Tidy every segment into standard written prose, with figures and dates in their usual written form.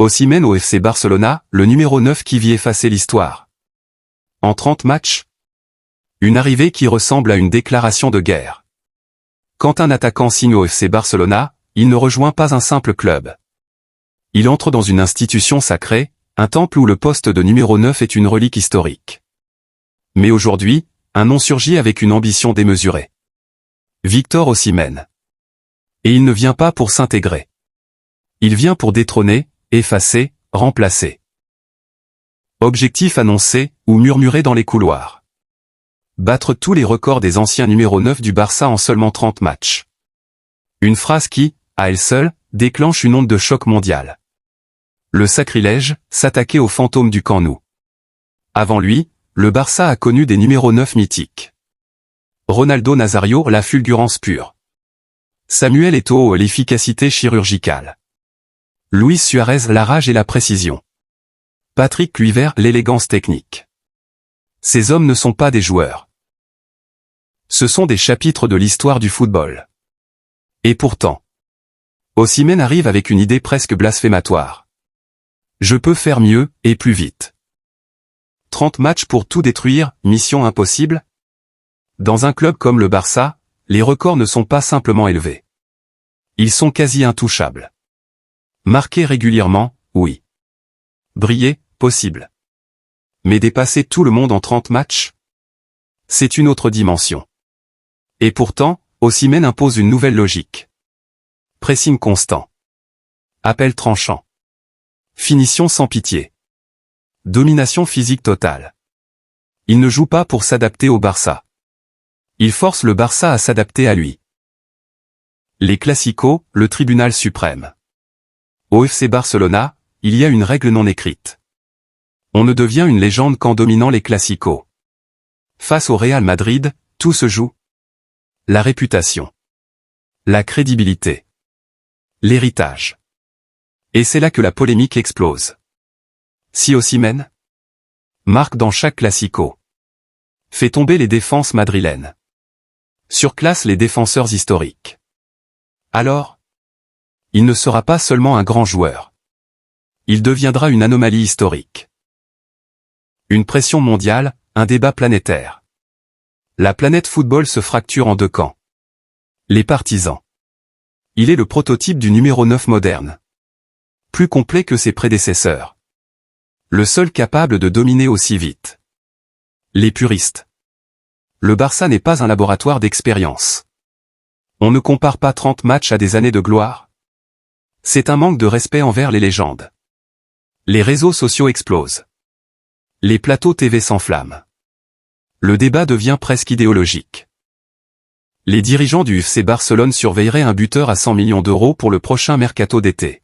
Osimhen au FC Barcelona, le numéro 9 qui vit effacer l'histoire. En 30 matchs, une arrivée qui ressemble à une déclaration de guerre. Quand un attaquant signe au FC Barcelona, il ne rejoint pas un simple club. Il entre dans une institution sacrée, un temple où le poste de numéro 9 est une relique historique. Mais aujourd'hui, un nom surgit avec une ambition démesurée. Victor Osimhen. Et il ne vient pas pour s'intégrer. Il vient pour détrôner, effacer, remplacer. Objectif annoncé, ou murmuré dans les couloirs. Battre tous les records des anciens numéros 9 du Barça en seulement 30 matchs. Une phrase qui, à elle seule, déclenche une onde de choc mondial. Le sacrilège, s'attaquer au fantôme du Camp Nou. Avant lui, le Barça a connu des numéros 9 mythiques. Ronaldo Nazario, la fulgurance pure. Samuel Eto'o, l'efficacité chirurgicale. Luis Suarez, la rage et la précision. Patrick Kluivert, l'élégance technique. Ces hommes ne sont pas des joueurs. Ce sont des chapitres de l'histoire du football. Et pourtant, Osimhen arrive avec une idée presque blasphématoire. Je peux faire mieux, et plus vite. 30 matchs pour tout détruire, mission impossible? Dans un club comme le Barça, les records ne sont pas simplement élevés. Ils sont quasi intouchables. Marquer régulièrement, oui. Briller, possible. Mais dépasser tout le monde en 30 matchs? C'est une autre dimension. Et pourtant, Osimhen impose une nouvelle logique. Pressing constant. Appel tranchant. Finition sans pitié. Domination physique totale. Il ne joue pas pour s'adapter au Barça. Il force le Barça à s'adapter à lui. Les Clásicos, le tribunal suprême. Au FC Barcelona, il y a une règle non écrite. On ne devient une légende qu'en dominant les Clásicos. Face au Real Madrid, tout se joue. La réputation. La crédibilité. L'héritage. Et c'est là que la polémique explose. Si Osimhen marque dans chaque Classico, fait tomber les défenses madrilènes, surclasse les défenseurs historiques, alors, il ne sera pas seulement un grand joueur. Il deviendra une anomalie historique. Une pression mondiale, un débat planétaire. La planète football se fracture en deux camps. Les partisans. Il est le prototype du numéro 9 moderne. Plus complet que ses prédécesseurs. Le seul capable de dominer aussi vite. Les puristes. Le Barça n'est pas un laboratoire d'expérience. On ne compare pas 30 matchs à des années de gloire. C'est un manque de respect envers les légendes. Les réseaux sociaux explosent. Les plateaux TV s'enflamment. Le débat devient presque idéologique. Les dirigeants du FC Barcelone surveilleraient un buteur à 100 millions d'euros pour le prochain mercato d'été.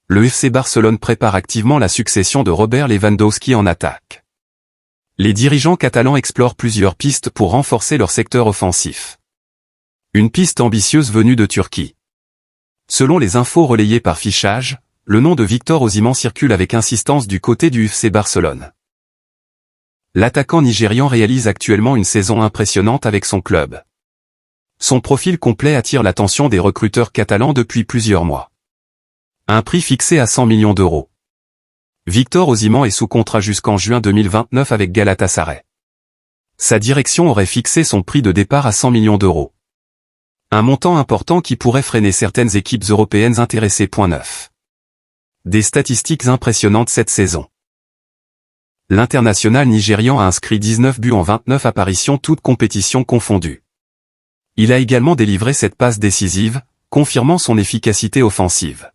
Le FC Barcelone prépare activement la succession de Robert Lewandowski en attaque. Les dirigeants catalans explorent plusieurs pistes pour renforcer leur secteur offensif. Une piste ambitieuse venue de Turquie. Selon les infos relayées par Fichage, le nom de Victor Osimhen circule avec insistance du côté du FC Barcelone. L'attaquant nigérian réalise actuellement une saison impressionnante avec son club. Son profil complet attire l'attention des recruteurs catalans depuis plusieurs mois. Un prix fixé à 100 millions d'euros. Victor Osimhen est sous contrat jusqu'en juin 2029 avec Galatasaray. Sa direction aurait fixé son prix de départ à 100 millions d'euros. Un montant important qui pourrait freiner certaines équipes européennes intéressées. 9. Des statistiques impressionnantes cette saison. L'international nigérian a inscrit 19 buts en 29 apparitions toutes compétitions confondues. Il a également délivré cette passe décisive, confirmant son efficacité offensive.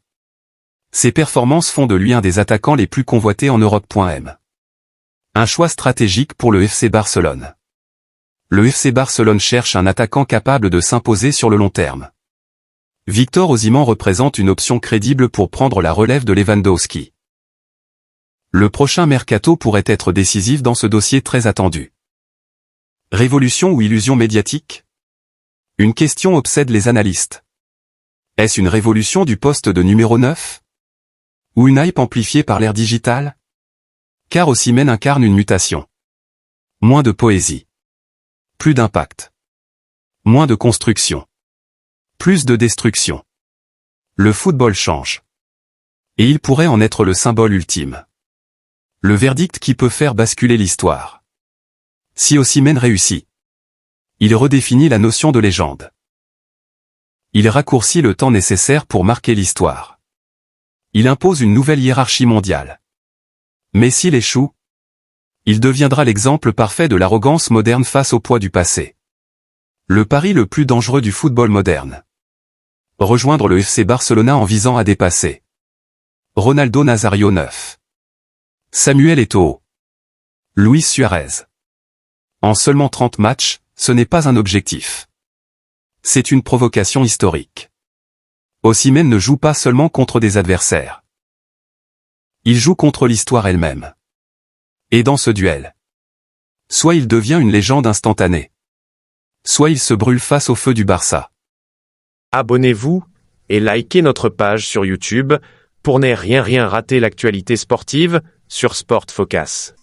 Ses performances font de lui un des attaquants les plus convoités en Europe. Un choix stratégique pour le FC Barcelone. Le FC Barcelone cherche un attaquant capable de s'imposer sur le long terme. Victor Osimhen représente une option crédible pour prendre la relève de Lewandowski. Le prochain mercato pourrait être décisif dans ce dossier très attendu. Révolution ou illusion médiatique? Une question obsède les analystes. Est-ce une révolution du poste de numéro 9? Ou une hype amplifiée par l'ère digitale? Car Osimhen incarne une mutation. Moins de poésie. Plus d'impact. Moins de construction. Plus de destruction. Le football change. Et il pourrait en être le symbole ultime. Le verdict qui peut faire basculer l'histoire. Si Osimhen réussit, il redéfinit la notion de légende. Il raccourcit le temps nécessaire pour marquer l'histoire. Il impose une nouvelle hiérarchie mondiale. Mais s'il échoue, il deviendra l'exemple parfait de l'arrogance moderne face au poids du passé. Le pari le plus dangereux du football moderne. Rejoindre le FC Barcelona en visant à dépasser Ronaldo Nazario 9. Samuel Eto'o. Luis Suarez. En seulement 30 matchs, ce n'est pas un objectif. C'est une provocation historique. Osimhen ne joue pas seulement contre des adversaires. Il joue contre l'histoire elle-même. Et dans ce duel, soit il devient une légende instantanée, soit il se brûle face au feu du Barça. Abonnez-vous et likez notre page sur YouTube pour ne rien rater l'actualité sportive sur Sport Focus.